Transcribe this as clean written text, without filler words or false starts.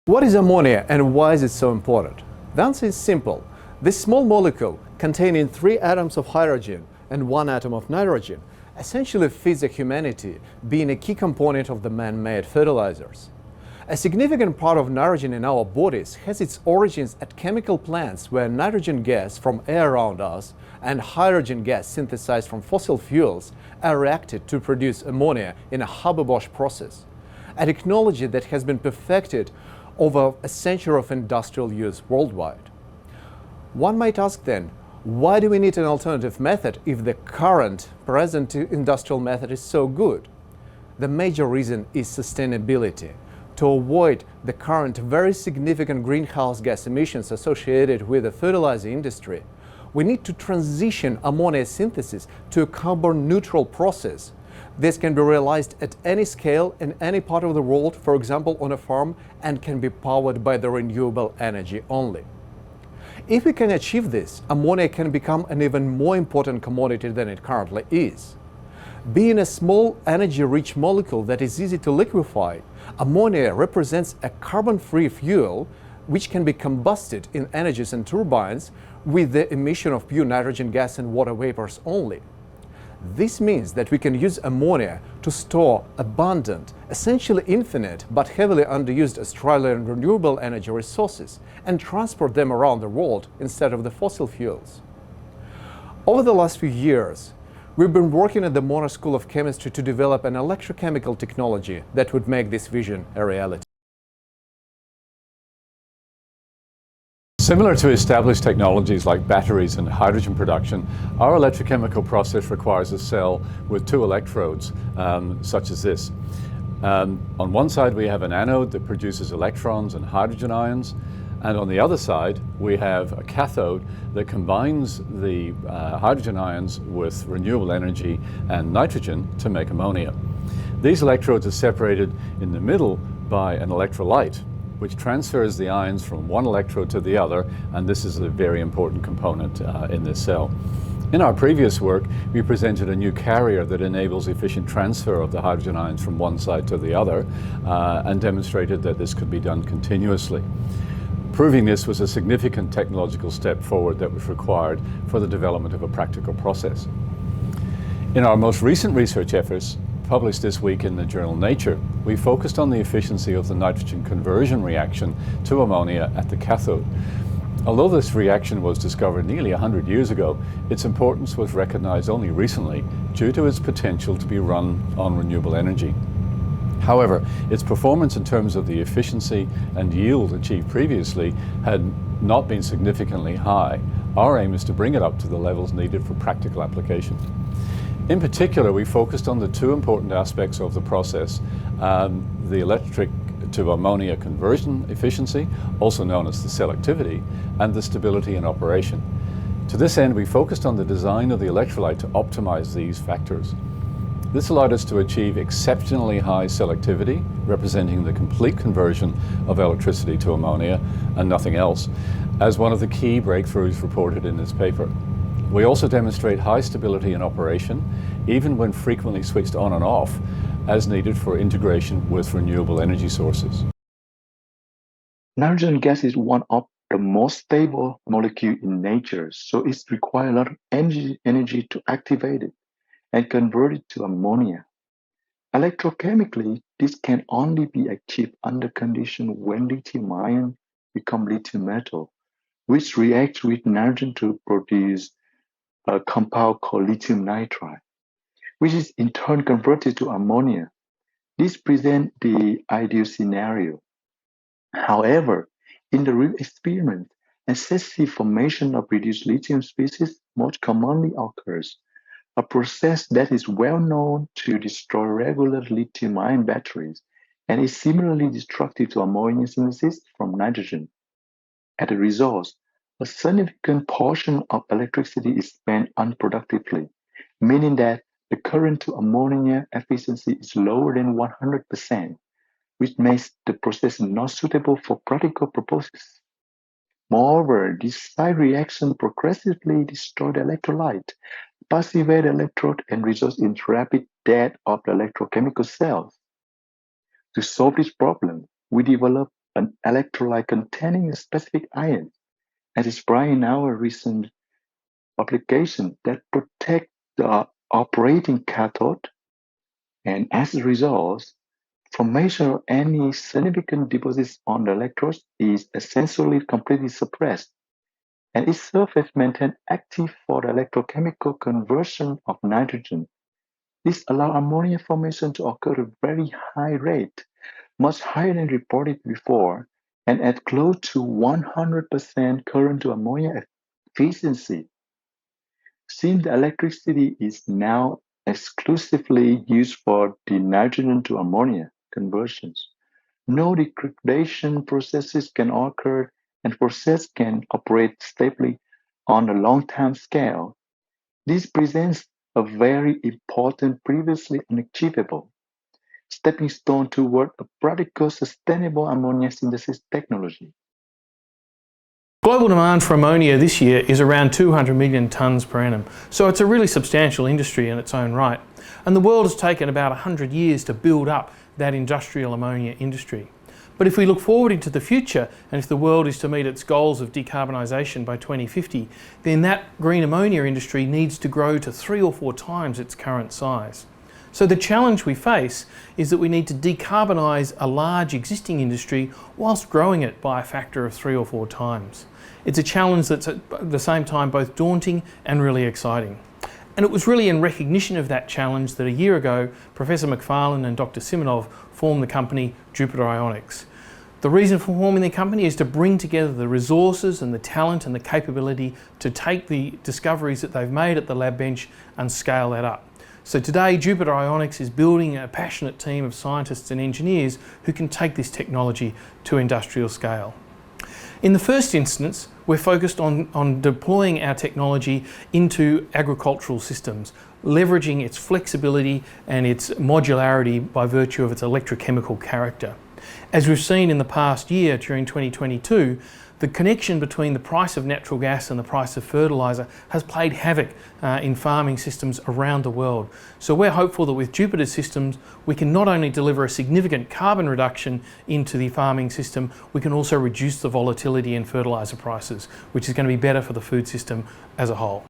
What is ammonia and why is it so important? The answer is simple. This small molecule containing 3 atoms of hydrogen and 1 atom of nitrogen essentially feeds humanity, being a key component of the man-made fertilizers. A significant part of nitrogen in our bodies has its origins at chemical plants where nitrogen gas from air around us and hydrogen gas synthesized from fossil fuels are reacted to produce ammonia in a Haber-Bosch process, a technology that has been perfected over a century of industrial use worldwide. One might ask then, why do we need an alternative method if the current present industrial method is so good? The major reason is sustainability. To avoid the current very significant greenhouse gas emissions associated with the fertilizer industry, we need to transition ammonia synthesis to a carbon-neutral process. This can be realized at any scale in any part of the world, for example on a farm, and can be powered by the renewable energy only. If we can achieve this, ammonia can become an even more important commodity than it currently is. Being a small energy-rich molecule that is easy to liquefy, ammonia represents a carbon-free fuel which can be combusted in energies and turbines with the emission of pure nitrogen gas and water vapors only. This means that we can use ammonia to store abundant, essentially infinite, but heavily underused Australian renewable energy resources and transport them around the world instead of the fossil fuels. Over the last few years, we've been working at the Monash School of Chemistry to develop an electrochemical technology that would make this vision a reality. Similar to established technologies like batteries and hydrogen production, our electrochemical process requires a cell with 2 electrodes, such as this. On one side we have an anode that produces electrons and hydrogen ions, and on the other side we have a cathode that combines the hydrogen ions with renewable energy and nitrogen to make ammonia. These electrodes are separated in the middle by an electrolyte, which transfers the ions from one electrode to the other, and this is a very important component in this cell. In our previous work, we presented a new carrier that enables efficient transfer of the hydrogen ions from one side to the other, and demonstrated that this could be done continuously. Proving this was a significant technological step forward that was required for the development of a practical process. In our most recent research efforts, published this week in the journal Nature, we focused on the efficiency of the nitrogen conversion reaction to ammonia at the cathode. Although this reaction was discovered nearly 100 years ago, its importance was recognized only recently due to its potential to be run on renewable energy. However, its performance in terms of the efficiency and yield achieved previously had not been significantly high. Our aim is to bring it up to the levels needed for practical application. In particular, we focused on the 2 important aspects of the process, the electric to ammonia conversion efficiency, also known as the selectivity, and the stability in operation. To this end, we focused on the design of the electrolyte to optimize these factors. This allowed us to achieve exceptionally high selectivity, representing the complete conversion of electricity to ammonia and nothing else, as one of the key breakthroughs reported in this paper. We also demonstrate high stability in operation, even when frequently switched on and off, as needed for integration with renewable energy sources. Nitrogen gas is one of the most stable molecules in nature, so it requires a lot of energy to activate it and convert it to ammonia. Electrochemically, this can only be achieved under conditions when lithium ion become lithium metal, which reacts with nitrogen to produce a compound called lithium nitride, which is in turn converted to ammonia. This presents the ideal scenario. However, in the real experiment, excessive formation of reduced lithium species most commonly occurs, a process that is well known to destroy regular lithium-ion batteries and is similarly destructive to ammonia synthesis from nitrogen. As a result, a significant portion of electricity is spent unproductively, meaning that the current-to-ammonia efficiency is lower than 100%, which makes the process not suitable for practical purposes. Moreover, this side reaction progressively destroys the electrolyte, passivate the electrode, and results in rapid death of the electrochemical cells. To solve this problem, we developed an electrolyte containing a specific ion, as described in our recent publication, that protect the operating cathode, and as a result, formation of any significant deposits on the electrodes is essentially completely suppressed, and its surface maintained active for the electrochemical conversion of nitrogen. This allows ammonia formation to occur at a very high rate, much higher than reported before, and at close to 100% current-to-ammonia efficiency. Since the electricity is now exclusively used for the nitrogen to ammonia conversions, no degradation processes can occur and process can operate stably on a long-time scale. This presents a very important, previously unachievable stepping stone toward a practical sustainable ammonia synthesis technology. Global demand for ammonia this year is around 200 million tonnes per annum, so it's a really substantial industry in its own right. And the world has taken about 100 years to build up that industrial ammonia industry. But if we look forward into the future, and if the world is to meet its goals of decarbonisation by 2050, then that green ammonia industry needs to grow to 3 or 4 times its current size. So the challenge we face is that we need to decarbonise a large existing industry whilst growing it by a factor of 3 or 4 times. It's a challenge that's at the same time both daunting and really exciting. And it was really in recognition of that challenge that a year ago, Professor MacFarlane and Dr. Simonov formed the company Jupiter Ionics. The reason for forming the company is to bring together the resources and the talent and the capability to take the discoveries that they've made at the lab bench and scale that up. So today, Jupiter Ionics is building a passionate team of scientists and engineers who can take this technology to industrial scale. In the first instance, we're focused on deploying our technology into agricultural systems, leveraging its flexibility and its modularity by virtue of its electrochemical character. As we've seen in the past year, during 2022, the connection between the price of natural gas and the price of fertiliser has played havoc in farming systems around the world. So we're hopeful that with Jupiter systems, we can not only deliver a significant carbon reduction into the farming system, we can also reduce the volatility in fertiliser prices, which is going to be better for the food system as a whole.